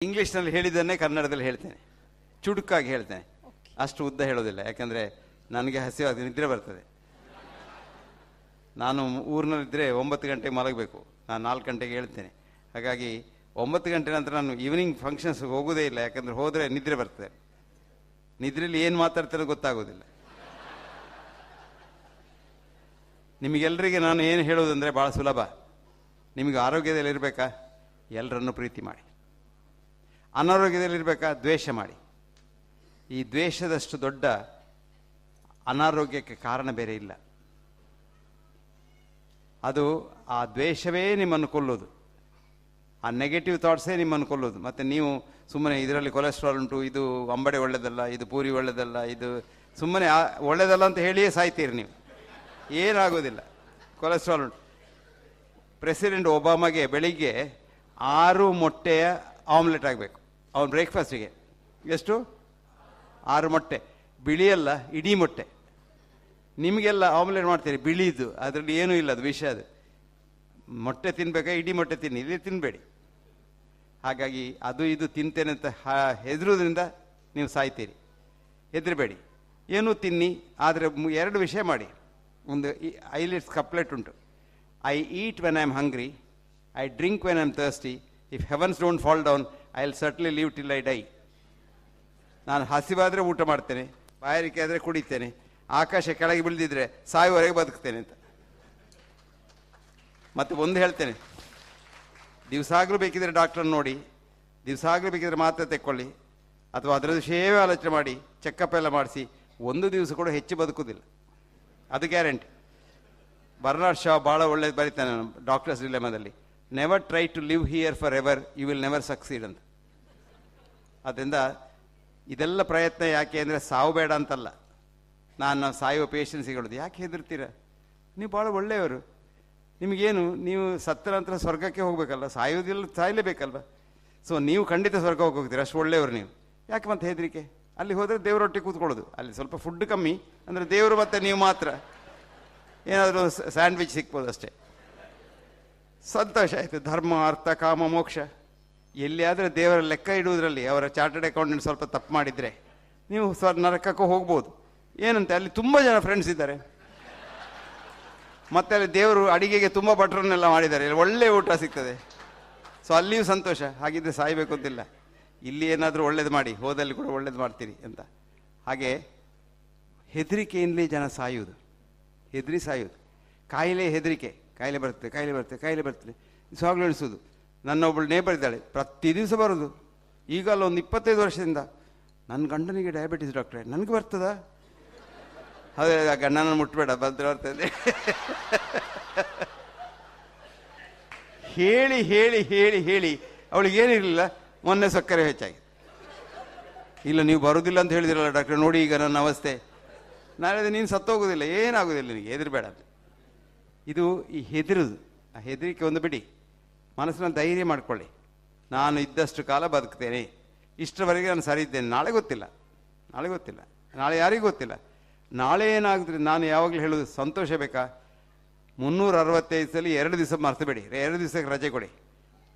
ಇಂಗ್ಲೀಷ್ನಲ್ಲಿ ಹೇಳಿದ್ದನ್ನೇ ಕನ್ನಡದಲ್ಲಿ ಹೇಳ್ತೇನೆ, ಚುಡುಕಾಗಿ ಹೇಳ್ತೇನೆ, ಅಷ್ಟು ಉದ್ದ ಹೇಳೋದಿಲ್ಲ. ಯಾಕಂದರೆ ನನಗೆ ಹಸಿವಾಗಿ ನಿದ್ರೆ ಬರ್ತದೆ. ನಾನು ಊರಿನಲ್ಲಿದ್ದರೆ 9 ಗಂಟೆಗೆ ಮಲಗಬೇಕು, ನಾನು 4 ಗಂಟೆಗೆ ಹೇಳ್ತೇನೆ. ಹಾಗಾಗಿ 9 ಗಂಟೆ ನಂತರ ನಾನು ಈವ್ನಿಂಗ್ ಫಂಕ್ಷನ್ಸ್ಗೆ ಹೋಗೋದೇ ಇಲ್ಲ. ಯಾಕಂದರೆ ಹೋದರೆ ನಿದ್ರೆ ಬರ್ತದೆ. ನಿದ್ರೆಯಲ್ಲಿ ಏನು ಮಾತಾಡ್ತಾರೋ ಗೊತ್ತಾಗೋದಿಲ್ಲ. ನಿಮಗೆಲ್ಲರಿಗೆ ನಾನು ಏನು ಹೇಳೋದಂದರೆ ಭಾಳ ಸುಲಭ. ನಿಮಗೆ ಆರೋಗ್ಯದಲ್ಲಿ ಇರಬೇಕಾ, ಎಲ್ಲರನ್ನು ಪ್ರೀತಿ ಮಾಡಿ. ಅನಾರೋಗ್ಯದಲ್ಲಿರಬೇಕಾ, ದ್ವೇಷ ಮಾಡಿ. ಈ ದ್ವೇಷದಷ್ಟು ದೊಡ್ಡ ಅನಾರೋಗ್ಯಕ್ಕೆ ಕಾರಣ ಬೇರೆ ಇಲ್ಲ. ಅದು ಆ ದ್ವೇಷವೇ ನಿಮ್ಮನ್ನು ಕೊಲ್ಲೋದು, ಆ ನೆಗೆಟಿವ್ ಥಾಟ್ಸೇ ನಿಮ್ಮನ್ನು ಕೊಲ್ಲೋದು. ಮತ್ತು ನೀವು ಸುಮ್ಮನೆ ಇದರಲ್ಲಿ ಕೊಲೆಸ್ಟ್ರಾಲ್ ಉಂಟು, ಇದು ಅಂಬಡೆ ಒಳ್ಳೆಯದಲ್ಲ, ಇದು ಪೂರಿ ಒಳ್ಳೆಯದಲ್ಲ, ಇದು ಸುಮ್ಮನೆ ಒಳ್ಳೆಯದಲ್ಲ ಅಂತ ಹೇಳಿಯೇ ಸಾಯ್ತೀರಿ ನೀವು. ಏನಾಗೋದಿಲ್ಲ. ಕೊಲೆಸ್ಟ್ರಾಲ್ ಉಂಟು. ಪ್ರೆಸಿಡೆಂಟ್ ಒಬಾಮಗೆ ಬೆಳಿಗ್ಗೆ 6 ಮೊಟ್ಟೆಯ ಆಮ್ಲೆಟ್ ಆಗಬೇಕು ಅವನು ಬ್ರೇಕ್ಫಾಸ್ಟಿಗೆ. ಎಷ್ಟು? 6 ಮೊಟ್ಟೆ. ಬಿಳಿಯಲ್ಲ, ಇಡೀ ಮೊಟ್ಟೆ. ನಿಮಗೆಲ್ಲ ಆಮ್ಲೆಟ್ ಮಾಡ್ತೀರಿ ಬಿಳಿದು, ಅದರಲ್ಲಿ ಏನೂ ಇಲ್ಲ, ಅದು ವಿಷ. ಅದು ಮೊಟ್ಟೆ ತಿನ್ನಬೇಕಾ, ಇಡೀ ಮೊಟ್ಟೆ ತಿನ್ನಿ, ಇಲ್ಲಿ ತಿನ್ನಬೇಡಿ. ಹಾಗಾಗಿ ಅದು ಇದು ತಿಂತೇನೆ ಅಂತ ಹೆದರೋದ್ರಿಂದ ನೀವು ಸಾಯ್ತೀರಿ. ಹೆದರಬೇಡಿ, ಏನೂ ತಿನ್ನಿ. ಆದರೆ 2 ವಿಷಯ ಮಾಡಿ. ಒಂದು ಐಲಿಟ್ಸ್ ಕಪ್ಲೆಟ್ ಉಂಟು. I eat when I am hungry, I drink when I am thirsty, if heavens don't fall down I will ಸರ್ಟ್ಲಿ leave till I dye. ನಾನು ಹಸಿವಾದರೆ ಊಟ ಮಾಡ್ತೇನೆ, ಬಾಯಾರಿಕೆ ಆದರೆ ಕುಡಿತೇನೆ, ಆಕಾಶ ಕೆಳಗೆ ಬೀಳ್ದಿದ್ರೆ ಸಾಯುವವರೆಗೆ ಬದುಕ್ತೇನೆ ಅಂತ. ಮತ್ತು ಒಂದು ಹೇಳ್ತೇನೆ, ದಿವಸಾಗಲೂ ಬೇಕಿದ್ರೆ ಡಾಕ್ಟ್ರನ್ನ ನೋಡಿ, ದಿವಸಾಗಲೂ ಬೇಕಿದ್ರೆ ಮಾತ್ರೆ ತೆಕ್ಕೊಳ್ಳಿ, ಅಥವಾ ಅದರ ವಿಷಯವೇ ಆಲೋಚನೆ ಮಾಡಿ ಚೆಕಪ್ ಎಲ್ಲ ಮಾಡಿಸಿ, 1 ದಿವಸ ಕೂಡ ಹೆಚ್ಚು ಬದುಕುವುದಿಲ್ಲ, ಅದು ಗ್ಯಾರಂಟಿ. ಬರ್ನಾರ್ಡ್ ಶಾ ಭಾಳ ಒಳ್ಳೇದು ಬರೀತಾನೆ ಡಾಕ್ಟರ್ಸ್ ಡಿಲೆಮಾದಲ್ಲಿ. Never try to live here forever, you will never succeed ಅಂತ. ಅದರಿಂದ ಇದೆಲ್ಲ ಪ್ರಯತ್ನ ಯಾಕೆ ಅಂದರೆ ಸಾವು ಬೇಡ ಅಂತಲ್ಲ. ನಾನು ಸಾಯುವ ಪೇಷನ್ಸಿಗೆ ಹೇಳೋದು, ಯಾಕೆ ಹೆದರ್ತೀರ? ನೀವು ಭಾಳ ಒಳ್ಳೆಯವರು. ನಿಮಗೇನು, ನೀವು ಸತ್ತ ನಂತರ ಸ್ವರ್ಗಕ್ಕೆ ಹೋಗಬೇಕಲ್ಲ, ಸಾಯೋದಿಲ್ಲ, ಸಾಯಲೇಬೇಕಲ್ವ. ಸೊ ನೀವು ಖಂಡಿತ ಸ್ವರ್ಗ ಹೋಗ್ತೀರ, ಅಷ್ಟು ಒಳ್ಳೆಯವರು ನೀವು. ಯಾಕೆ ಮತ್ತೆ ಹೆದರಿಕೆ? ಅಲ್ಲಿ ಹೋದರೆ ದೇವರೊಟ್ಟಿಗೆ ಕೂತ್ಕೊಳ್ಳೋದು. ಅಲ್ಲಿ ಸ್ವಲ್ಪ ಫುಡ್ ಕಮ್ಮಿ, ಅಂದರೆ ದೇವರು ಮತ್ತು ನೀವು ಮಾತ್ರ ಏನಾದರೂ ಸ್ಯಾಂಡ್ವಿಚ್ ಸಿಗ್ಬೋದು ಅಷ್ಟೇ. ಸಂತೋಷ ಆಯಿತು. ಧರ್ಮ, ಅರ್ಥ, ಕಾಮ, ಮೋಕ್ಷ. ಎಲ್ಲಿಯಾದರೆ ದೇವರ ಲೆಕ್ಕ ಇಡುವುದರಲ್ಲಿ ಅವರ ಚಾರ್ಟರ್ಡ್ ಅಕೌಂಟೆಂಟ್ ಸ್ವಲ್ಪ ತಪ್ಪು ಮಾಡಿದರೆ ನೀವು ನರಕಕ್ಕೂ ಹೋಗ್ಬೋದು. ಏನಂತೆ, ಅಲ್ಲಿ ತುಂಬ ಜನ ಫ್ರೆಂಡ್ಸ್ ಇದ್ದಾರೆ, ಮತ್ತು ಅಲ್ಲಿ ದೇವರು ಅಡಿಗೆಗೆ ತುಂಬ ಭಟ್ರನ್ನೆಲ್ಲ ಮಾಡಿದ್ದಾರೆ, ಒಳ್ಳೆ ಊಟ ಸಿಗ್ತದೆ. ಸೊ ಅಲ್ಲಿಯೂ ಸಂತೋಷ. ಹಾಗಿದ್ರೆ ಸಾಯಬೇಕು ಅಂತಿಲ್ಲ. ಇಲ್ಲಿ ಏನಾದರೂ ಒಳ್ಳೇದು ಮಾಡಿ, ಹೋದಲ್ಲಿ ಕೂಡ ಒಳ್ಳೇದು ಮಾಡ್ತೀರಿ ಅಂತ. ಹಾಗೆ ಹೆದರಿಕೆಯಿಂದಲೇ ಜನ ಸಾಯುವುದು, ಹೆದರಿ ಸಾಯುವುದು. ಕಾಯಿಲೆ ಹೆದರಿಕೆ, ಕಾಯಿಲೆ ಬರ್ತದೆ, ಕಾಯಿಲೆ ಬರ್ತದೆ, ಕಾಯಿಲೆ ಬರ್ತದೆ, ಸಾಗಲು ಎಣಿಸೋದು. ನನ್ನೊಬ್ಬಳು ನೇಬರ್ ಇದ್ದಾಳೆ, ಪ್ರತಿ ದಿವಸ ಬರೋದು. ಈಗ ಒಂದು 25 ವರ್ಷದಿಂದ, ನನ್ನ ಗಂಡನಿಗೆ ಡಯಾಬಿಟಿಸ್ ಡಾಕ್ಟ್ರೆ, ನನಗೆ ಬರ್ತದಾ? ಅದೇ ಗಂಡನ ಮುಟ್ಬೇಡ, ಬರ್ತದೆ ಹೇಳಿ ಹೇಳಿ ಹೇಳಿ ಹೇಳಿ ಅವಳಿಗೇನಿರಲಿಲ್ಲ. ಮೊನ್ನೆ ಸಕ್ಕರೆ ಹೆಚ್ಚಾಗಿದೆ. ಇಲ್ಲ, ನೀವು ಬರೋದಿಲ್ಲ ಅಂತ ಹೇಳಿದಿರಲ್ಲ ಡಾಕ್ಟ್ರೆ, ನೋಡಿ ಈಗ ನನ್ನ ಅವಸ್ಥೆ. ನಾನು ಹೇಳಿದೆ, ನೀನು ಸತ್ತೋಗೋದಿಲ್ಲ, ಏನಾಗೋದಿಲ್ಲ, ನಿನಗೆ ಹೆದರಬೇಡ ಅಂತ. ಇದು ಈ ಹೆದರುದು, ಆ ಹೆದರಿಕೆ ಒಂದು ಬಿಡಿ. ಮನಸ್ಸನ್ನು ಧೈರ್ಯ ಮಾಡಿಕೊಳ್ಳಿ. ನಾನು ಇದ್ದಷ್ಟು ಕಾಲ ಬದುಕ್ತೇನೆ, ಇಷ್ಟರವರೆಗೆ ನಾನು ಸರಿ ಇದ್ದೇನೆ. ನಾಳೆ ಗೊತ್ತಿಲ್ಲ, ನಾಳೆ ಗೊತ್ತಿಲ್ಲ, ನಾಳೆ ಯಾರಿಗೂ ಗೊತ್ತಿಲ್ಲ. ನಾಳೆ ಏನಾಗುತ್ತೆ. ನಾನು ಯಾವಾಗಲೂ ಹೇಳೋದು, ಸಂತೋಷ ಬೇಕಾ? 365 ಸಲ 2 ದಿವಸ ಮರ್ತಬೇಡಿ, 2 ದಿವಸಕ್ಕೆ ರಜೆ ಕೊಡಿ.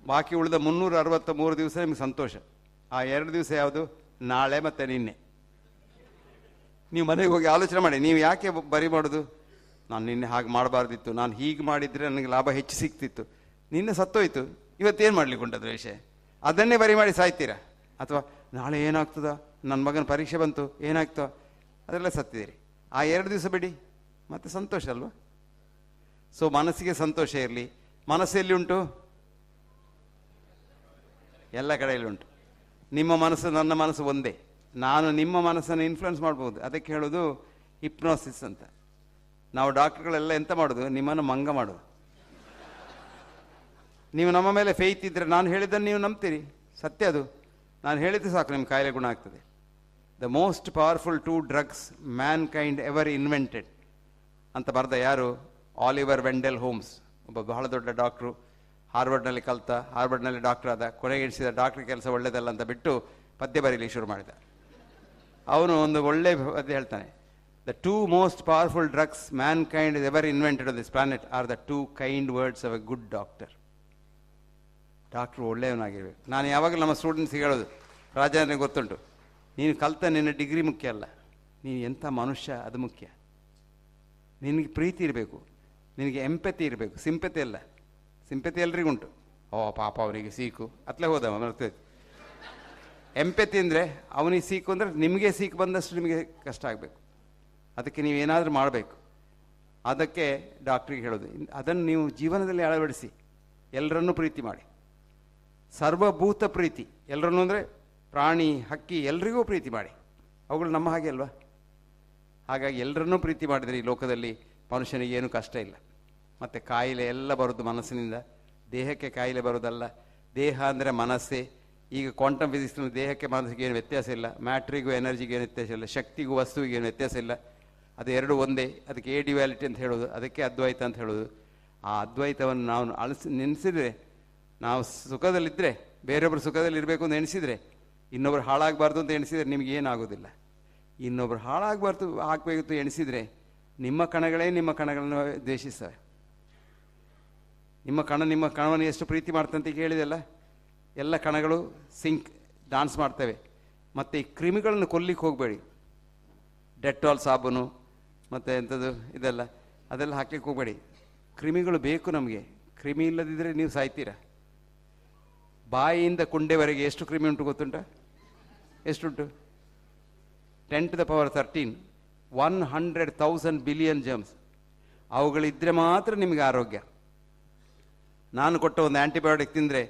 ಬಾಕಿ ಉಳಿದ 363 ದಿವಸ ನಿಮಗೆ ಸಂತೋಷ. ಆ 2 ದಿವಸ ಯಾವುದು? ನಾಳೆ ಮತ್ತು ನಿನ್ನೆ. ನೀವು ಮನೆಗೆ ಹೋಗಿ ಆಲೋಚನೆ ಮಾಡಿ, ನೀವು ಯಾಕೆ ಬರಿ ಮಾಡೋದು? ನಾನು ನಿನ್ನೆ ಹಾಗೆ ಮಾಡಬಾರ್ದಿತ್ತು, ನಾನು ಹೀಗೆ ಮಾಡಿದರೆ ನನಗೆ ಲಾಭ ಹೆಚ್ಚು ಸಿಗ್ತಿತ್ತು, ನಿನ್ನೆ ಸತ್ತೋಯ್ತು, ಇವತ್ತೇನು ಮಾಡಲಿಕ್ಕೆ ಉಂಟದು ವಿಷಯ? ಅದನ್ನೇ ಬರಿ ಮಾಡಿ ಸಾಯ್ತೀರಾ? ಅಥವಾ ನಾಳೆ ಏನಾಗ್ತದ, ನನ್ನ ಮಗನ ಪರೀಕ್ಷೆ ಬಂತು, ಏನಾಗ್ತೋ, ಅದೆಲ್ಲ ಸತ್ತಿದ್ದೀರಿ. ಆ 2 ದಿವಸ ಬಿಡಿ, ಮತ್ತು ಸಂತೋಷ ಅಲ್ವಾ? ಸೊ ಮನಸ್ಸಿಗೆ ಸಂತೋಷ ಇರಲಿ. ಮನಸ್ಸೆಲ್ಲಿ ಉಂಟು? ಎಲ್ಲ ಕಡೆಯಲ್ಲಿ ಉಂಟು. ನಿಮ್ಮ ಮನಸ್ಸು ನನ್ನ ಮನಸ್ಸು ಒಂದೇ. ನಾನು ನಿಮ್ಮ ಮನಸ್ಸನ್ನು ಇನ್ಫ್ಲುಯೆನ್ಸ್ ಮಾಡ್ಬೋದು. ಅದಕ್ಕೆ ಹೇಳೋದು ಹಿಪ್ನೋಸಿಸ್ ಅಂತ. ನಾವು ಡಾಕ್ಟ್ರುಗಳೆಲ್ಲ ಎಂತ ಮಾಡೋದು? ನಿಮ್ಮನ್ನು ಮಂಗ ಮಾಡೋದು. ನೀವು ನಮ್ಮ ಮೇಲೆ ಫೇತ್ ಇದ್ದರೆ ನಾನು ಹೇಳಿದ್ದನ್ನು ನೀವು ನಂಬ್ತೀರಿ, ಸತ್ಯ ಅದು. ನಾನು ಹೇಳಿದ್ದು ಸಾಕು, ನಿಮ್ಮ ಕಾಯಿಲೆ ಗುಣ ಆಗ್ತದೆ. The most powerful 2 drugs mankind ever invented ಅಂತ ಬರೆದ ಯಾರು? Oliver Wendell Holmes. ಒಬ್ಬ ಬಹಳ ದೊಡ್ಡ ಡಾಕ್ಟ್ರು, ಹಾರ್ವರ್ಡ್ನಲ್ಲಿ ಕಲಿತ, ಹಾರ್ವರ್ಡ್ನಲ್ಲಿ ಡಾಕ್ಟರ್ ಆದ, ಕೊನೆಗೆ ಎಣಿಸಿದ ಡಾಕ್ಟ್ರ್ ಕೆಲಸ ಒಳ್ಳೆಯದಲ್ಲ ಅಂತ ಬಿಟ್ಟು ಪದ್ಯ ಬರೀಲಿ ಶುರು ಮಾಡಿದ. ಅವನು ಒಂದು ಒಳ್ಳೆ ಪದ್ಯ ಹೇಳ್ತಾನೆ, the 2 most powerful drugs mankind has ever invented on this planet are the 2 kind words of a good doctor. Doctor ಒಳ್ಳೆಯವನಾಗಿರ್ಬೇಕು. ನಾನು ಯಾವಾಗಲೂ ನಮ್ಮ ಸ್ಟೂಡೆಂಟ್ಸ್ಗೆ ಹೇಳೋದು, ರಾಜೇಂದ್ರನಿಗೆ ಗೊತ್ತುಂಟು, ನೀನು ಕಲಿತ ನಿನ್ನ ಡಿಗ್ರಿ ಮುಖ್ಯ ಅಲ್ಲ, ನೀನು ಎಂಥ ಮನುಷ್ಯ ಅದು ಮುಖ್ಯ. ನಿನಗೆ ಪ್ರೀತಿ ಇರಬೇಕು, ನಿನಗೆ ಎಂಪತಿ ಇರಬೇಕು, ಸಿಂಪತಿ ಅಲ್ಲ. ಸಿಂಪತಿ ಎಲ್ರಿಗುಂಟು, ಓ ಪಾಪ ಅವನಿಗೆ ಸೀಕು ಅತ್ಲೇ ಹೋದವ ಬರ್ತೈತೆ. ಎಂಪತಿ ಅಂದರೆ ಅವನಿಗೆ ಸೀಕು ಅಂದರೆ ನಿಮಗೆ ಸೀಕು ಬಂದಷ್ಟು ನಿಮಗೆ ಕಷ್ಟ ಆಗಬೇಕು. ಅದಕ್ಕೆ ನೀವೇನಾದರೂ ಮಾಡಬೇಕು. ಅದಕ್ಕೆ ಡಾಕ್ಟ್ರಿಗೆ ಹೇಳೋದು, ಅದನ್ನು ನೀವು ಜೀವನದಲ್ಲಿ ಅಳವಡಿಸಿ. ಎಲ್ಲರನ್ನೂ ಪ್ರೀತಿ ಮಾಡಿ, ಸರ್ವಭೂತ ಪ್ರೀತಿ. ಎಲ್ಲರನ್ನೂ ಅಂದರೆ ಪ್ರಾಣಿ, ಹಕ್ಕಿ, ಎಲ್ರಿಗೂ ಪ್ರೀತಿ ಮಾಡಿ. ಅವುಗಳು ನಮ್ಮ ಹಾಗೆ ಅಲ್ವಾ? ಹಾಗಾಗಿ ಎಲ್ಲರನ್ನೂ ಪ್ರೀತಿ ಮಾಡಿದರೆ ಈ ಲೋಕದಲ್ಲಿ ಮನುಷ್ಯನಿಗೆ ಏನೂ ಕಷ್ಟ ಇಲ್ಲ. ಮತ್ತು ಕಾಯಿಲೆ ಎಲ್ಲ ಬರೋದು ಮನಸ್ಸಿನಿಂದ. ದೇಹಕ್ಕೆ ಕಾಯಿಲೆ ಬರೋದಲ್ಲ. ದೇಹ ಅಂದರೆ ಮನಸ್ಸೇ. ಈಗ ಕ್ವಾಂಟಮ್ ಫಿಸಿಕ್ಸ್ನಲ್ಲಿ ದೇಹಕ್ಕೆ ಮನಸ್ಸಿಗೆ ಏನು ವ್ಯತ್ಯಾಸ ಇಲ್ಲ, ಮ್ಯಾಟ್ರಿಗೂ ಎನರ್ಜಿಗೆ ಏನು ವ್ಯತ್ಯಾಸ ಇಲ್ಲ, ಶಕ್ತಿಗೂ ವಸ್ತುವಿಗೆ ಏನು ವ್ಯತ್ಯಾಸ ಇಲ್ಲ. ಅದು ಎರಡು ಒಂದೇ. ಅದಕ್ಕೆ ಎ ಡ್ಯುಯಾಲಿಟಿ ಅಂತ ಹೇಳೋದು, ಅದಕ್ಕೆ ಅದ್ವೈತ ಅಂತ ಹೇಳೋದು. ಆ ಅದ್ವೈತವನ್ನು ನಾವು ನೆನೆಸಿದರೆ, ನಾವು ಸುಖದಲ್ಲಿದ್ದರೆ, ಬೇರೊಬ್ಬರು ಸುಖದಲ್ಲಿ ಇರಬೇಕು ಅಂತ ಎಣಿಸಿದರೆ, ಇನ್ನೊಬ್ರು ಹಾಳಾಗಬಾರ್ದು ಅಂತ ಎಣಿಸಿದರೆ ನಿಮಗೇನಾಗೋದಿಲ್ಲ. ಇನ್ನೊಬ್ರು ಹಾಳಾಗಬಾರ್ದು ಆಗಬೇಕು ಎಣಿಸಿದರೆ ನಿಮ್ಮ ಕಣಗಳೇ ನಿಮ್ಮ ಕಣಗಳನ್ನು ದ್ವೇಷಿಸ್ತವೆ. ನಿಮ್ಮ ಕಣವನ್ನು ಎಷ್ಟು ಪ್ರೀತಿ ಮಾಡ್ತಂತ ಹೇಳಿದೆಲ್ಲ, ಎಲ್ಲ ಕಣಗಳು ಡಾನ್ಸ್ ಮಾಡ್ತವೆ. ಮತ್ತು ಈ ಕ್ರಿಮಿಗಳನ್ನು ಕೊಲ್ಲಿಕ್ಕೆ ಹೋಗಬೇಡಿ. ಡೆಟಾಲ್ ಸಾಬೂನು ಮತ್ತು ಎಂಥದ್ದು ಅದೆಲ್ಲ ಹಾಕ್ಲಿಕ್ಕೆ ಹೋಗಬೇಡಿ. ಕ್ರಿಮಿಗಳು ಬೇಕು ನಮಗೆ. ಕ್ರಿಮಿ ಇಲ್ಲದಿದ್ದರೆ ನೀವು ಸಾಯ್ತೀರ. ಬಾಯಿಯಿಂದ ಕುಂಡೆವರೆಗೆ ಎಷ್ಟು ಕ್ರಿಮಿ ಉಂಟು ಗೊತ್ತುಂಟ? ಎಷ್ಟುಂಟು? 10⁻13 100,000 ಬಿಲಿಯನ್ ಜರ್ಮ್ಸ್. ಅವುಗಳಿದ್ದರೆ ಮಾತ್ರ ನಿಮಗೆ ಆರೋಗ್ಯ. ನಾನು ಕೊಟ್ಟ ಒಂದು ಆ್ಯಂಟಿಬಯೋಟಿಕ್ ತಿಂದರೆ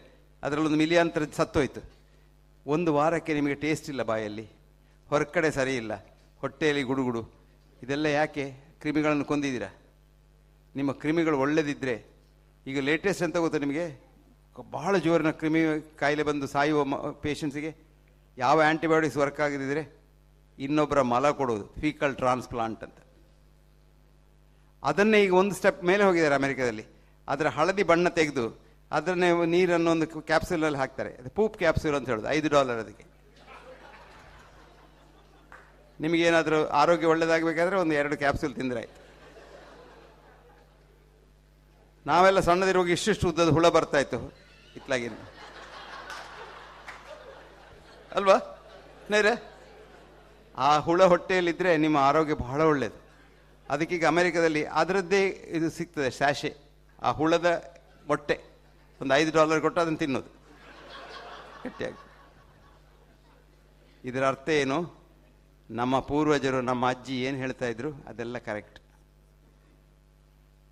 ಅದರಲ್ಲೊಂದು ಮಿಲಿಯಾಂತರ ಸತ್ತೋಯ್ತು. ಒಂದು ವಾರಕ್ಕೆ ನಿಮಗೆ ಟೇಸ್ಟ್ ಇಲ್ಲ ಬಾಯಲ್ಲಿ, ಹೊರಗಡೆ ಸರಿ ಇಲ್ಲ, ಹೊಟ್ಟೆಯಲ್ಲಿ ಗುಡುಗುಡು. ಇದೆಲ್ಲ ಯಾಕೆ? ಕ್ರಿಮಿಗಳನ್ನು ಕೊಂದಿದ್ದೀರಾ. ನಿಮ್ಮ ಕ್ರಿಮಿಗಳು ಒಳ್ಳೆದಿದ್ದರೆ, ಈಗ ಲೇಟೆಸ್ಟ್ ಅಂತ ಗೊತ್ತಾ ನಿಮಗೆ, ಬಹಳ ಜೋರಿನ ಕ್ರಿಮಿ ಕಾಯಿಲೆ ಬಂದು ಸಾಯುವ ಪೇಷಂಟ್ಸಿಗೆ ಯಾವ ಆ್ಯಂಟಿಬಯೋಟಿಕ್ಸ್ ವರ್ಕ್ ಆಗದಿದ್ದರೆ ಇನ್ನೊಬ್ಬರ ಮಲ ಕೊಡೋದು, ಫೀಕಲ್ ಟ್ರಾನ್ಸ್ಪ್ಲಾಂಟ್ ಅಂತ. ಅದನ್ನೇ ಈಗ ಒಂದು ಸ್ಟೆಪ್ ಮೇಲೆ ಹೋಗಿದ್ದಾರೆ ಅಮೆರಿಕದಲ್ಲಿ. ಅದರ ಹಳದಿ ಬಣ್ಣ ತೆಗೆದು ಅದನ್ನೇ ನೀರನ್ನು ಒಂದು ಕ್ಯಾಪ್ಸೂಲಲ್ಲಿ ಹಾಕ್ತಾರೆ. ಅದು ಪೂಪ್ ಕ್ಯಾಪ್ಸೂಲ್ ಅಂತ ಹೇಳೋದು. $5 ಅದಕ್ಕೆ. ನಿಮಗೇನಾದರೂ ಆರೋಗ್ಯ ಒಳ್ಳೆಯದಾಗಬೇಕಾದ್ರೆ ಒಂದು 2 ಕ್ಯಾಪ್ಸೂಲ್ ತಿಂದರೆ ಆಯ್ತು. ನಾವೆಲ್ಲ ಸಣ್ಣದಿರುವಾಗ ಇಷ್ಟಿಷ್ಟು ಉದ್ದದ ಹುಳ ಬರ್ತಾ ಇತ್ತು ಇತ್ಲಾಗಿಂದ ಅಲ್ವಾ ನೇರೆ? ಆ ಹುಳ ಹೊಟ್ಟೆಯಲ್ಲಿದ್ದರೆ ನಿಮ್ಮ ಆರೋಗ್ಯ ಬಹಳ ಒಳ್ಳೆಯದು. ಅದಕ್ಕೀಗ ಅಮೆರಿಕದಲ್ಲಿ ಅದರದ್ದೇ ಇದು ಸಿಗ್ತದೆ, ಸ್ಯಾಶೆ. ಆ ಹುಳದ ಮೊಟ್ಟೆ ಒಂದು $5 ಕೊಟ್ಟು ಅದನ್ನು ತಿನ್ನೋದು ಗಟ್ಟಿಯಾಗಿ. ಇದರ ಅರ್ಥ ಏನು? ನಮ್ಮ ಪೂರ್ವಜರು, ನಮ್ಮ ಅಜ್ಜಿ ಏನು ಹೇಳ್ತಾ ಇದ್ರು ಅದೆಲ್ಲ ಕರೆಕ್ಟ್.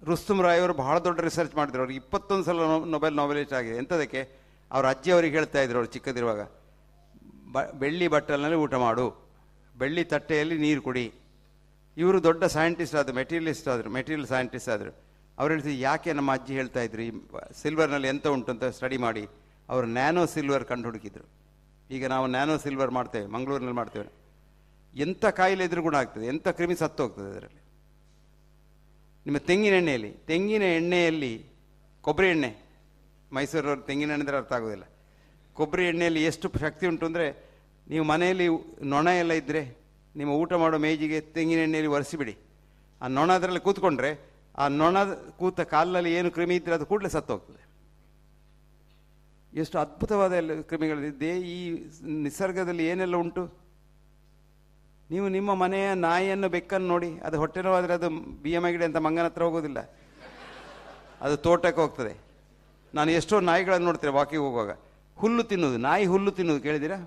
ರುಸ್ತುಮ್ ರಾಯ್ ಅವರು ಬಹಳ ದೊಡ್ಡ ರಿಸರ್ಚ್ ಮಾಡಿದ್ರು. ಅವ್ರಿಗೆ 21 ಸಲ ನೊಬೆಲ್ ನಾವೆಲಿಸ್ಟ್ ಆಗಿದೆ. ಎಂಥದಕ್ಕೆ? ಅವ್ರ ಅಜ್ಜಿ ಅವ್ರಿಗೆ ಹೇಳ್ತಾ ಇದ್ರು, ಅವ್ರು ಚಿಕ್ಕದಿರುವಾಗ, ಬೆಳ್ಳಿ ಬಟ್ಟಲಿನಲ್ಲಿ ಊಟ ಮಾಡು, ಬೆಳ್ಳಿ ತಟ್ಟೆಯಲ್ಲಿ ನೀರು ಕುಡಿ. ಇವರು ದೊಡ್ಡ ಸೈಂಟಿಸ್ಟ್ ಆದರು, ಮೆಟೀರಿಯಲ್ ಸೈಂಟಿಸ್ಟ್ ಆದರು. ಅವ್ರು ಹೇಳ್ತಿದ್ರು, ಯಾಕೆ ನಮ್ಮ ಅಜ್ಜಿ ಹೇಳ್ತಾ ಇದ್ರು ಈ ಸಿಲ್ವರ್ನಲ್ಲಿ ಎಂತ ಉಂಟು ಅಂತ ಸ್ಟಡಿ ಮಾಡಿ ಅವರು ನ್ಯಾನೋ ಸಿಲ್ವರ್ ಕಂಡು ಹುಡುಕಿದ್ರು. ಈಗ ನಾವು ನ್ಯಾನೋ ಸಿಲ್ವರ್ ಮಾಡ್ತೇವೆ, ಮಂಗಳೂರಿನಲ್ಲಿ ಮಾಡ್ತೇವೆ. ಎಂಥ ಕಾಯಿಲೆ ಇದ್ರೂ ಗುಣ ಆಗ್ತದೆ, ಎಂಥ ಕ್ರಿಮಿ ಸತ್ತು ಹೋಗ್ತದೆ ಅದರಲ್ಲಿ. ನಿಮ್ಮ ತೆಂಗಿನ ಎಣ್ಣೆಯಲ್ಲಿ ಕೊಬ್ಬರಿ ಎಣ್ಣೆ, ಮೈಸೂರವ್ರು ತೆಂಗಿನ ಎಣ್ಣೆ ಅಂದರೆ ಅರ್ಥ ಆಗೋದಿಲ್ಲ. ಕೊಬ್ಬರಿ ಎಣ್ಣೆಯಲ್ಲಿ ಎಷ್ಟು ಶಕ್ತಿ ಉಂಟು ಅಂದರೆ, ನೀವು ಮನೆಯಲ್ಲಿ ನೊಣ ಎಲ್ಲ ಇದ್ದರೆ ನಿಮ್ಮ ಊಟ ಮಾಡೋ ಮೇಜಿಗೆ ತೆಂಗಿನ ಎಣ್ಣೆಯಲ್ಲಿ ಒರೆಸಿಬಿಡಿ. ಆ ನೊಣ ಅದರಲ್ಲಿ ಕೂತ್ಕೊಂಡ್ರೆ ಆ ನೊಣ ಕೂತ ಕಾಲಲ್ಲಿ ಏನು ಕ್ರಿಮಿ ಇದ್ದರೆ ಅದು ಕೂಡಲೇ ಸತ್ತು ಹೋಗ್ತದೆ. ಎಷ್ಟು ಅದ್ಭುತವಾದ ಎಲ್ಲ ಕ್ರಿಮಿಗಳಿದೆ ಈ ನಿಸರ್ಗದಲ್ಲಿ, ಏನೆಲ್ಲ ಉಂಟು. ನೀವು ನಿಮ್ಮ ಮನೆಯ ನಾಯಿಯನ್ನು, ಬೆಕ್ಕನ್ನು ನೋಡಿ, ಅದು ಹೊಟ್ಟೆ ನೋವಾದರೆ ಅದು BMI ಗಿಡ ಅಂತ ಮಂಗನ ಹತ್ರ ಹೋಗೋದಿಲ್ಲ, ಅದು ತೋಟಕ್ಕೆ ಹೋಗ್ತದೆ. ನಾನು ಎಷ್ಟೋ ನಾಯಿಗಳನ್ನು ನೋಡ್ತೇನೆ ವಾಕಿಂಗ್ ಹೋಗುವಾಗ, ಹುಲ್ಲು ತಿನ್ನೋದು. ನಾಯಿ ಹುಲ್ಲು ತಿನ್ನೋದು ಕೇಳಿದ್ದೀರಾ?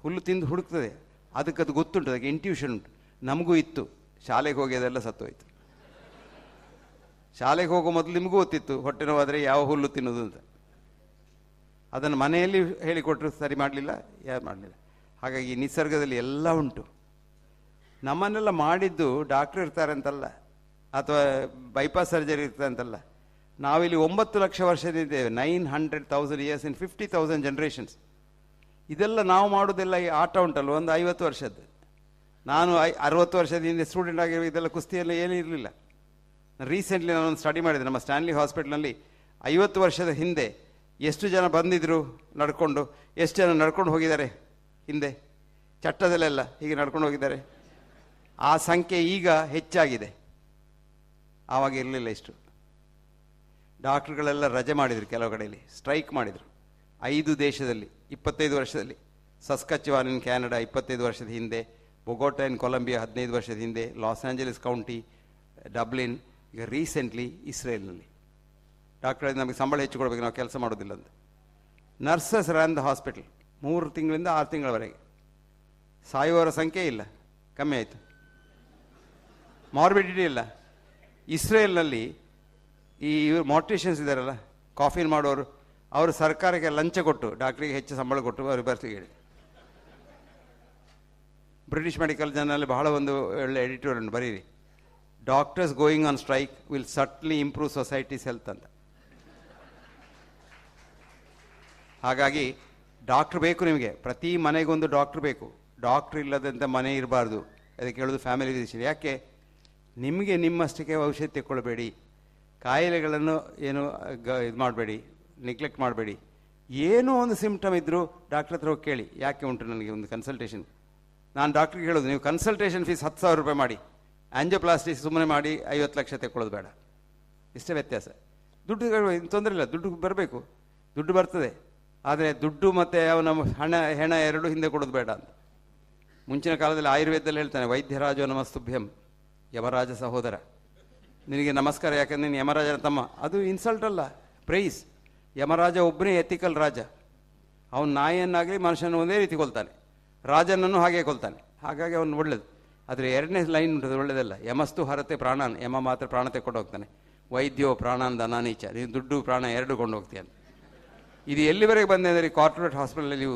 ಹುಲ್ಲು ತಿಂದು ಹುಡುಕ್ತದೆ. ಅದಕ್ಕೆ ಅದು ಗೊತ್ತುಂಟು, ಅದಕ್ಕೆ ಇಂಟ್ಯೂಷನ್ ಉಂಟು. ನಮಗೂ ಇತ್ತು, ಶಾಲೆಗೆ ಹೋಗಿ ಅದೆಲ್ಲ ಸತ್ತೋಯ್ತು. ಶಾಲೆಗೆ ಹೋಗೋ ಮೊದಲು ನಿಮಗೂ ಗೊತ್ತಿತ್ತು ಹೊಟ್ಟೆ ನೋವಾದರೆ ಯಾವ ಹುಲ್ಲು ತಿನ್ನೋದು ಅಂತ. ಅದನ್ನು ಮನೆಯಲ್ಲಿ ಹೇಳಿಕೊಟ್ರು ಸರಿ ಮಾಡಲಿಲ್ಲ, ಯಾರು ಮಾಡಲಿಲ್ಲ. ಹಾಗಾಗಿ ನಿಸರ್ಗದಲ್ಲಿ ಎಲ್ಲ ಉಂಟು. ನಮ್ಮನ್ನೆಲ್ಲ ಮಾಡಿದ್ದು ಡಾಕ್ಟ್ರ್ ಇರ್ತಾರೆ ಅಂತಲ್ಲ, ಅಥವಾ ಬೈಪಾಸ್ ಸರ್ಜರಿ ಇರ್ತಾರೆ ಅಂತಲ್ಲ. ನಾವಿಲ್ಲಿ 9 ಲಕ್ಷ ವರ್ಷದಿದ್ದೇವೆ. 900,000 years in 50,000 generations. ಇದೆಲ್ಲ ನಾವು ಮಾಡೋದೆಲ್ಲ ಈ ಆಟ ಉಂಟಲ್ಲ, ಒಂದು 50 ವರ್ಷದ್ದು. ನಾನು 60 ವರ್ಷದ ಹಿಂದೆ ಸ್ಟೂಡೆಂಟ್ ಆಗಿರೋ ಇದೆಲ್ಲ ಕುಸ್ತಿಯೆಲ್ಲ ಏನೂ ಇರಲಿಲ್ಲ. ರೀಸೆಂಟ್ಲಿ ನಾನೊಂದು ಸ್ಟಡಿ ಮಾಡಿದೆ. ನಮ್ಮ ಸ್ಟ್ಯಾನ್ಲಿ ಹಾಸ್ಪಿಟ್ಲಲ್ಲಿ 50 ವರ್ಷದ ಹಿಂದೆ ಎಷ್ಟು ಜನ ಬಂದಿದ್ರು ನಡ್ಕೊಂಡು, ಎಷ್ಟು ಜನ ನಡ್ಕೊಂಡು ಹೋಗಿದ್ದಾರೆ ಹಿಂದೆ, ಚಟ್ಟದಲ್ಲೆಲ್ಲ ಹೀಗೆ ನಡ್ಕೊಂಡು ಹೋಗಿದ್ದಾರೆ. ಆ ಸಂಖ್ಯೆ ಈಗ ಹೆಚ್ಚಾಗಿದೆ, ಆವಾಗ ಇರಲಿಲ್ಲ ಇಷ್ಟು. ಡಾಕ್ಟ್ರುಗಳೆಲ್ಲ ರಜೆ ಮಾಡಿದರು, ಕೆಲವು ಕಡೆಯಲ್ಲಿ ಸ್ಟ್ರೈಕ್ ಮಾಡಿದರು. 5 ದೇಶದಲ್ಲಿ 25 ವರ್ಷದಲ್ಲಿ. ಸಸ್ಕಚವಾನ್ ಇನ್ ಕ್ಯಾನಡಾ 25 ವರ್ಷದ ಹಿಂದೆ, ಬೊಗೋಟಾ ಇನ್ ಕೊಲಂಬಿಯಾ 15 ವರ್ಷದ ಹಿಂದೆ, ಲಾಸ್ ಆಂಜಲೀಸ್ ಕೌಂಟಿ, ಡಬ್ಲಿನ್, ಈಗ ರೀಸೆಂಟ್ಲಿ ಇಸ್ರೇಲ್ನಲ್ಲಿ. ಡಾಕ್ಟರ್ ನಮಗೆ ಸಂಬಳ ಹೆಚ್ಚು ಕೊಡಬೇಕು, ನಾವು ಕೆಲಸ ಮಾಡೋದಿಲ್ಲ ಅಂತ. ನರ್ಸಸ್ ರ್ಯಾನ್ ದ ಹಾಸ್ಪಿಟಲ್ 3 ತಿಂಗಳಿಂದ 6 ತಿಂಗಳವರೆಗೆ. ಸಾಯುವವರ ಸಂಖ್ಯೆ ಇಲ್ಲ, ಕಮ್ಮಿ ಆಯಿತು. ಮಾರ್ಬಿಡಿಟಿ ಇಲ್ಲ. ಇಸ್ರೇಲ್ನಲ್ಲಿ ಈ ಮಾರ್ಟಿಷಿಯನ್ಸ್ ಇದ್ದಾರಲ್ಲ, ಕಾಫಿನ್ ಮಾಡೋರು, ಅವರು ಸರ್ಕಾರಕ್ಕೆ ಲಂಚ ಕೊಟ್ಟು ಡಾಕ್ಟ್ರಿಗೆ ಹೆಚ್ಚು ಸಂಬಳ ಕೊಟ್ಟು ಅವರು ಬರ್ತೀವಿ ಹೇಳಿ. ಬ್ರಿಟಿಷ್ ಮೆಡಿಕಲ್ ಜರ್ನಲ್ ಬಹಳ ಒಂದು ಒಳ್ಳೆ ಎಡಿಟೋರಿಯಲ್ ಬರೀರಿ, doctors going on strike will subtly improve society's health ಅಂತ. ಹಾಗಾಗಿ ಡಾಕ್ಟ್ರ್ ಬೇಕು ನಿಮಗೆ, ಪ್ರತಿ ಮನೆಗೊಂದು ಡಾಕ್ಟ್ರ್ ಬೇಕು. ಡಾಕ್ಟ್ರ್ ಇಲ್ಲದಂತೆ ಮನೆ ಇರಬಾರ್ದು. ಅದಕ್ಕೆ ಹೇಳೋದು ಫ್ಯಾಮಿಲಿ ಫಿಸಿಷಿಯನ್. ಯಾಕೆ? ನಿಮಗೆ ನಿಮ್ಮಷ್ಟಕ್ಕೆ ಔಷಧಿ ತೆಕ್ಕೊಳ್ಬೇಡಿ, ಕಾಯಿಲೆಗಳನ್ನು ಏನು ಇದು ಮಾಡಬೇಡಿ, ನೆಗ್ಲೆಕ್ಟ್ ಮಾಡಬೇಡಿ. ಏನೋ ಒಂದು ಸಿಮ್ಟಮ್ ಇದ್ದರೂ ಡಾಕ್ಟ್ರ್ ಹತ್ರ ಹೋಗಿ ಕೇಳಿ, ಯಾಕೆ ಉಂಟು ನನಗೆ ಒಂದು ಕನ್ಸಲ್ಟೇಷನ್. ನಾನು ಡಾಕ್ಟ್ರಿಗೆ ಹೇಳೋದು, ನೀವು ಕನ್ಸಲ್ಟೇಷನ್ ಫೀಸ್ 10,000 ರೂಪಾಯಿ ಮಾಡಿ, ಆಂಜಿಯೋಪ್ಲಾಸ್ಟಿ ಸುಮ್ಮನೆ ಮಾಡಿ 50 ಲಕ್ಷ ತೆಕ್ಕೊಳ್ಳೋದು ಬೇಡ. ಇಷ್ಟೇ ವ್ಯತ್ಯಾಸ. ದುಡ್ಡು ತೊಂದರೆ ಇಲ್ಲ, ದುಡ್ಡು ಬರಬೇಕು, ದುಡ್ಡು ಬರ್ತದೆ. ಆದರೆ ದುಡ್ಡು ಮತ್ತು ಅವನ ಹೆಣ ಎರಡೂ ಹಿಂದೆ ಕೊಡೋದು ಬೇಡ ಅಂತ. ಮುಂಚಿನ ಕಾಲದಲ್ಲಿ ಆಯುರ್ವೇದದಲ್ಲಿ ಹೇಳ್ತಾನೆ, ವೈದ್ಯರಾಜೋ ನಮಸ್ತುಭ್ಯಂ, ಯಮರಾಜ ಸಹೋದರ, ನಿನಗೆ ನಮಸ್ಕಾರ, ಯಾಕಂದರೆ ನೀನು ಯಮರಾಜನ ತಮ್ಮ. ಅದು ಇನ್ಸಲ್ಟ್ ಅಲ್ಲ, ಪ್ರೈಸ್. ಯಮರಾಜ ಒಬ್ಬನೇ ಎಥಿಕಲ್ ರಾಜ. ಅವನು ನಾಯಿಯನ್ನಾಗಲಿ ಮನುಷ್ಯನ ಒಂದೇ ರೀತಿ ಕೊಲ್ತಾನೆ, ರಾಜನನ್ನು ಹಾಗೆ ಕೊಲ್ತಾನೆ. ಹಾಗಾಗಿ ಅವನು ಒಳ್ಳೇದು. ಆದರೆ 2ನೇ ಲೈನ್ ಉಂಟದು ಒಳ್ಳೆಯದಲ್ಲ. ಯಮಸ್ತು ಹರತೆ ಪ್ರಾಣಾನ್, ಯಮ ಮಾತ್ರ ಪ್ರಾಣ ತೆಕ್ಕೊಂಡು ಹೋಗ್ತಾನೆ. ವೈದ್ಯೋ ಪ್ರಾಣಾನ್ ಧನಾನೀಚ, ನೀನು ದುಡ್ಡು ಪ್ರಾಣ ಎರಡು ಕೊಂಡು ಹೋಗ್ತೀಯ. ಇದು ಎಲ್ಲಿವರೆಗೆ ಬಂದೆ ಅಂದರೆ, ಕಾರ್ಪೊರೇಟ್ ಹಾಸ್ಪಿಟಲಲ್ಲಿ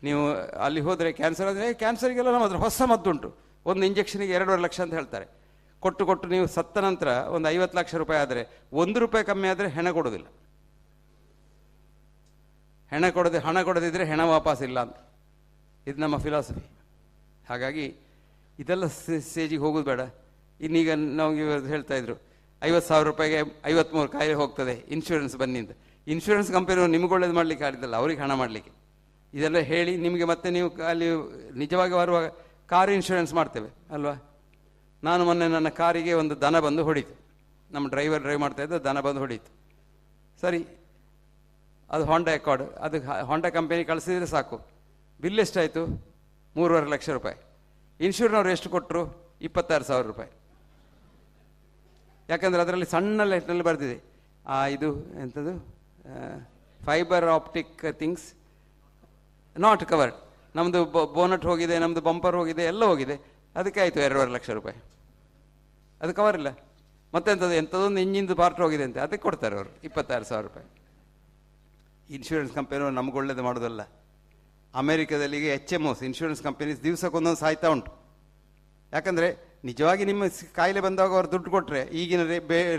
ನೀವು ಅಲ್ಲಿ ಹೋದರೆ ಕ್ಯಾನ್ಸರ್ ಅಂದರೆ, ಕ್ಯಾನ್ಸರ್ಗೆಲ್ಲ ನಮ್ಮ ಹತ್ರ ಹೊಸ ಮದ್ದುಂಟು, ಒಂದು ಇಂಜೆಕ್ಷನ್ಗೆ 2.5 ಲಕ್ಷ ಅಂತ ಹೇಳ್ತಾರೆ. ಕೊಟ್ಟು ನೀವು ಸತ್ತ ನಂತರ ಒಂದು 50 ಲಕ್ಷ ರೂಪಾಯಿ ಆದರೆ, 1 ರೂಪಾಯಿ ಕಮ್ಮಿ ಆದರೆ ಹಣ ಕೊಡೋದಿಲ್ಲ. ಹಣ ಕೊಡದಿದ್ದರೆ ಹೆಣ ವಾಪಸ್ ಇಲ್ಲ ಅಂತ. ಇದು ನಮ್ಮ ಫಿಲಾಸಫಿ. ಹಾಗಾಗಿ ಇದೆಲ್ಲ ಸ್ಟೇಜಿಗೆ ಹೋಗೋದು ಬೇಡ. ಇನ್ನೀಗ ನಮಗೆ ಹೇಳ್ತಾ ಇದ್ರು, 50,000 ರೂಪಾಯಿಗೆ 53 ಕಾಯಿಲೆ ಹೋಗ್ತದೆ, ಇನ್ಶೂರೆನ್ಸ್ ಬನ್ನಿ ಅಂತ. ಇನ್ಶೂರೆನ್ಸ್ ಕಂಪನಿಯವರು ನಿಮ್ಗೆ ಒಳ್ಳೇದು ಮಾಡಲಿಕ್ಕೆ ಆಡಿದ್ದಲ್ಲ, ಅವ್ರಿಗೆ ಹಣ ಮಾಡಲಿಕ್ಕೆ. ಇದೆಲ್ಲ ಹೇಳಿ ನಿಮಗೆ ಮತ್ತೆ ನೀವು ಅಲ್ಲಿ ನಿಜವಾಗಿ ಬರುವಾಗ ಕಾರು ಇನ್ಶೂರೆನ್ಸ್ ಮಾಡ್ತೇವೆ ಅಲ್ವಾ. ನಾನು ಮೊನ್ನೆ ನನ್ನ ಕಾರಿಗೆ ಒಂದು ದನ ಬಂದು ಹೊಡೀತು. ನಮ್ಮ ಡ್ರೈವರ್ ಡ್ರೈವ್ ಮಾಡ್ತಾಯಿದ್ದ, ದನ ಬಂದು ಹೊಡೀತು. ಸರಿ, ಅದು ಹೋಂಡಾ ಅಕಾರ್ಡ್, ಅದು ಹೋಂಡಾ ಕಂಪನಿ ಕಳಿಸಿದ್ರೆ ಸಾಕು. ಬಿಲ್ ಎಷ್ಟಾಯಿತು? 3.5 ಲಕ್ಷ ರೂಪಾಯಿ. ಇನ್ಶೂರೆನ್ಸ್ನವ್ರು ಎಷ್ಟು ಕೊಟ್ಟರು? 26,000 ರೂಪಾಯಿ. ಯಾಕಂದರೆ ಅದರಲ್ಲಿ ಸಣ್ಣ ಲೆಟ್ನಲ್ಲಿ ಬರೆದಿದೆ, ಇದು ಎಂಥದ್ದು, fibre optic things not covered. ನಮ್ಮದು ಬೋನಟ್ ಹೋಗಿದೆ, ನಮ್ಮದು ಬಂಪರ್ ಹೋಗಿದೆ, ಎಲ್ಲ ಹೋಗಿದೆ. ಅದಕ್ಕೆ ಆಯಿತು 2.5 ಲಕ್ಷ ರೂಪಾಯಿ. ಅದು ಕವರ್ ಇಲ್ಲ. ಮತ್ತೆಂಥದ್ದು ಎಂಥದೊಂದು ಇಂಜಿನ್ದು ಪಾರ್ಟ್ ಹೋಗಿದೆ ಅಂತ, ಅದಕ್ಕೆ ಕೊಡ್ತಾರೆ ಅವರು 26,000 ರೂಪಾಯಿ. ಇನ್ಶೂರೆನ್ಸ್ ಕಂಪನಿಯವರು ನಮ್ಗೆ ಒಳ್ಳೇದು ಮಾಡೋದಲ್ಲ. ಅಮೆರಿಕದಲ್ಲಿ ಈಗ HMOs ಇನ್ಶೂರೆನ್ಸ್ ಕಂಪನೀಸ್ ದಿವಸಕ್ಕೊಂದೊಂದು ಸಾಯ್ತಾ ಉಂಟು. ಯಾಕಂದರೆ ನಿಜವಾಗಿ ನಿಮ್ಮ ಕಾಯಿಲೆ ಬಂದಾಗ ಅವ್ರು ದುಡ್ಡು ಕೊಟ್ಟರೆ ಈಗಿನ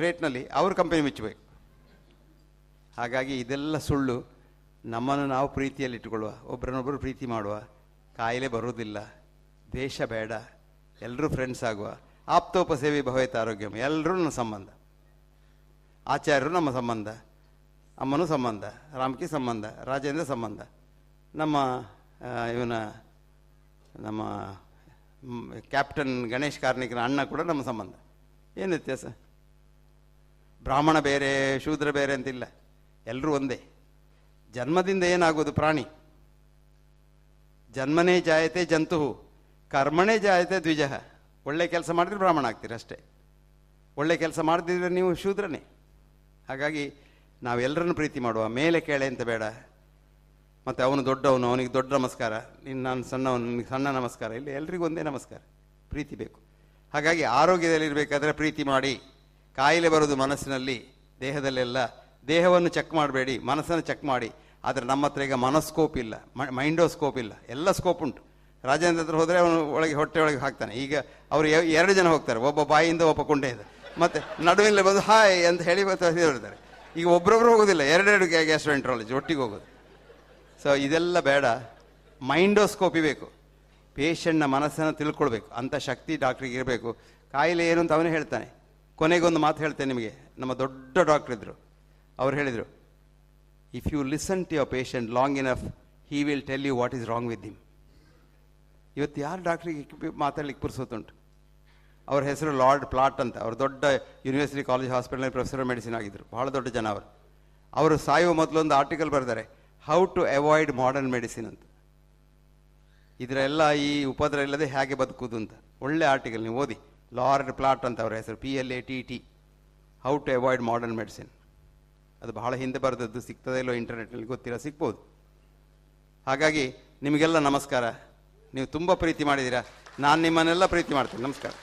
ರೇಟ್ನಲ್ಲಿ ಅವ್ರ ಕಂಪನಿ ಮೆಚ್ಚಬೇಕು. ಹಾಗಾಗಿ ಇದೆಲ್ಲ ಸುಳ್ಳು. ನಮ್ಮನ್ನು ನಾವು ಪ್ರೀತಿಯಲ್ಲಿ ಇಟ್ಟುಕೊಳ್ಳುವ, ಒಬ್ಬರನ್ನೊಬ್ಬರು ಪ್ರೀತಿ ಮಾಡುವ, ಕಾಯಿಲೆ ಬರುವುದಿಲ್ಲ, ದ್ವೇಷ ಬೇಡ, ಎಲ್ಲರೂ ಫ್ರೆಂಡ್ಸ್ ಆಗುವ. ಆಪ್ತೋಪಸೇವಿ ಭವೇತ್ ಆರೋಗ್ಯಂ, ಎಲ್ಲರೂ ನನ್ನ ಸಂಬಂಧ. ಆಚಾರ್ಯರು ನಮ್ಮ ಸಂಬಂಧ, ಅಮ್ಮನೂ ಸಂಬಂಧ, ರಾಮ್ಕಿ ಸಂಬಂಧ, ರಾಜೇಂದ್ರ ಸಂಬಂಧ, ನಮ್ಮ ಕ್ಯಾಪ್ಟನ್ ಗಣೇಶ್ ಕಾರ್ಣಿಕನ ಅಣ್ಣ ಕೂಡ ನಮ್ಮ ಸಂಬಂಧ. ಏನು ವ್ಯತ್ಯಾಸ? ಬ್ರಾಹ್ಮಣ ಬೇರೆ ಶೂದ್ರ ಬೇರೆ ಅಂತಿಲ್ಲ, ಎಲ್ಲರೂ ಒಂದೇ. ಜನ್ಮದಿಂದ ಏನಾಗೋದು? ಪ್ರಾಣಿ. ಜನ್ಮನೇ ಜಾಯತೆ ಜಂತು, ಕರ್ಮಣೇ ಜಾಯತೆ ದ್ವಿಜಃ. ಒಳ್ಳೆ ಕೆಲಸ ಮಾಡಿದ್ರೆ ಬ್ರಾಹ್ಮಣ ಆಗ್ತೀರಿ ಅಷ್ಟೇ, ಒಳ್ಳೆ ಕೆಲಸ ಮಾಡದಿದ್ರೆ ನೀವು ಶೂದ್ರನೇ. ಹಾಗಾಗಿ ನಾವೆಲ್ಲರನ್ನು ಪ್ರೀತಿ ಮಾಡುವ, ಮೇಲೆ ಕೆಳೆ ಅಂತ ಬೇಡ. ಮತ್ತು ಅವನು ದೊಡ್ಡವನು, ಅವನಿಗೆ ದೊಡ್ಡ ನಮಸ್ಕಾರ, ನಾನು ಸಣ್ಣವನು, ನಿನಗೆ ಸಣ್ಣ ನಮಸ್ಕಾರ ಇಲ್ಲ, ಎಲ್ರಿಗೂ ಒಂದೇ ನಮಸ್ಕಾರ. ಪ್ರೀತಿ ಬೇಕು. ಹಾಗಾಗಿ ಆರೋಗ್ಯದಲ್ಲಿರಬೇಕಾದ್ರೆ ಪ್ರೀತಿ ಮಾಡಿ. ಕಾಯಿಲೆ ಬರೋದು ಮನಸ್ಸಿನಲ್ಲಿ, ದೇಹದಲ್ಲೆಲ್ಲ. ದೇಹವನ್ನು ಚೆಕ್ ಮಾಡಬೇಡಿ, ಮನಸ್ಸನ್ನು ಚೆಕ್ ಮಾಡಿ. ಆದರೆ ನಮ್ಮ ಹತ್ರ ಈಗ ಮನಸ್ಕೋಪ್ ಇಲ್ಲ, ಮೈಂಡೋಸ್ಕೋಪ್ ಇಲ್ಲ, ಎಲ್ಲ ಸ್ಕೋಪ್ ಉಂಟು. ರಾಜೇಂದ್ರ ಹತ್ರ ಹೋದರೆ ಅವನು ಒಳಗೆ ಹೊಟ್ಟೆ ಒಳಗೆ ಹಾಕ್ತಾನೆ. ಈಗ ಅವರು 2 ಜನ ಹೋಗ್ತಾರೆ, ಒಬ್ಬ ಬಾಯಿಯಿಂದ ಒಬ್ಬ ಕೊಂಡೆಯಿಂದ, ಮತ್ತು ನಡುವಿನಲ್ಲಿ ಬಂದು ಹಾಯ್ ಅಂತ ಹೇಳಿ ಹೇಳ್ತಾರೆ. ಈಗ ಒಬ್ಬರೊಬ್ರು ಹೋಗೋದಿಲ್ಲ, 2 ಗ್ಯಾಸ್ಟ್ರೋಎಂಟ್ರಾಲಜಿ ಒಟ್ಟಿಗೆ ಹೋಗೋದು. ಸೊ ಇದೆಲ್ಲ ಬೇಡ, ಮೈಂಡೋಸ್ಕೋಪಿ ಬೇಕು. ಪೇಷಂಟ್ನ ಮನಸ್ಸನ್ನು ತಿಳ್ಕೊಳ್ಬೇಕು, ಅಂಥ ಶಕ್ತಿ ಡಾಕ್ಟ್ರಿಗೆ ಇರಬೇಕು. ಕಾಯಿಲೆ ಏನು ಅಂತ ಅವನೇ ಹೇಳ್ತಾನೆ. ಕೊನೆಗೊಂದು ಮಾತು ಹೇಳ್ತೇನೆ ನಿಮಗೆ. ನಮ್ಮ ದೊಡ್ಡ ಡಾಕ್ಟ್ರ್ ಇದ್ದರು, ಅವ್ರು ಹೇಳಿದರು, if you listen to your patient long enough, he will tell you what is wrong with him. ಇವತ್ತು ಯಾರು ಡಾಕ್ಟ್ರಿಗೆ ಮಾತಾಡ್ಲಿಕ್ಕೆ ಪುರ್ಸೋತುಂಟು? ಅವ್ರ ಹೆಸರು ಲಾರ್ಡ್ ಪ್ಲಾಟ್ ಅಂತ. ಅವರು ದೊಡ್ಡ university college hospital professor medicine ಆಗಿದ್ದರು, ಬಹಳ ದೊಡ್ಡ ಜನ ಅವರು. ಅವರು ಸಾಯುವ ಮೊದಲೊಂದು ಆರ್ಟಿಕಲ್ ಬರೆದಾರೆ, how to avoid modern medicine ಅಂತ. ಇದರೆಲ್ಲ ಈ ಉಪದ್ರ ಇಲ್ಲದೆ ಹೇಗೆ ಬದುಕುವುದು ಅಂತ ಒಳ್ಳೆ ಆರ್ಟಿಕಲ್, ನೀವು ಓದಿ. ಲಾರ್ಡ್ ಪ್ಲಾಟ್ ಅಂತ ಅವರ ಹೆಸರು, PLATT, how to avoid modern medicine. ಅದು ಬಹಳ ಹಿಂದೆ ಬರೆದದ್ದು, ಸಿಗ್ತದೆ ಇಲ್ಲೋ ಇಂಟರ್ನೆಟ್ನಲ್ಲಿ ಗೊತ್ತಿಲ್ಲ, ಸಿಗ್ಬೋದು. ಹಾಗಾಗಿ ನಿಮಗೆಲ್ಲ ನಮಸ್ಕಾರ. ನೀವು ತುಂಬ ಪ್ರೀತಿ ಮಾಡಿದ್ದೀರಾ, ನಾನು ನಿಮ್ಮನ್ನೆಲ್ಲ ಪ್ರೀತಿ ಮಾಡ್ತೀನಿ. ನಮಸ್ಕಾರ.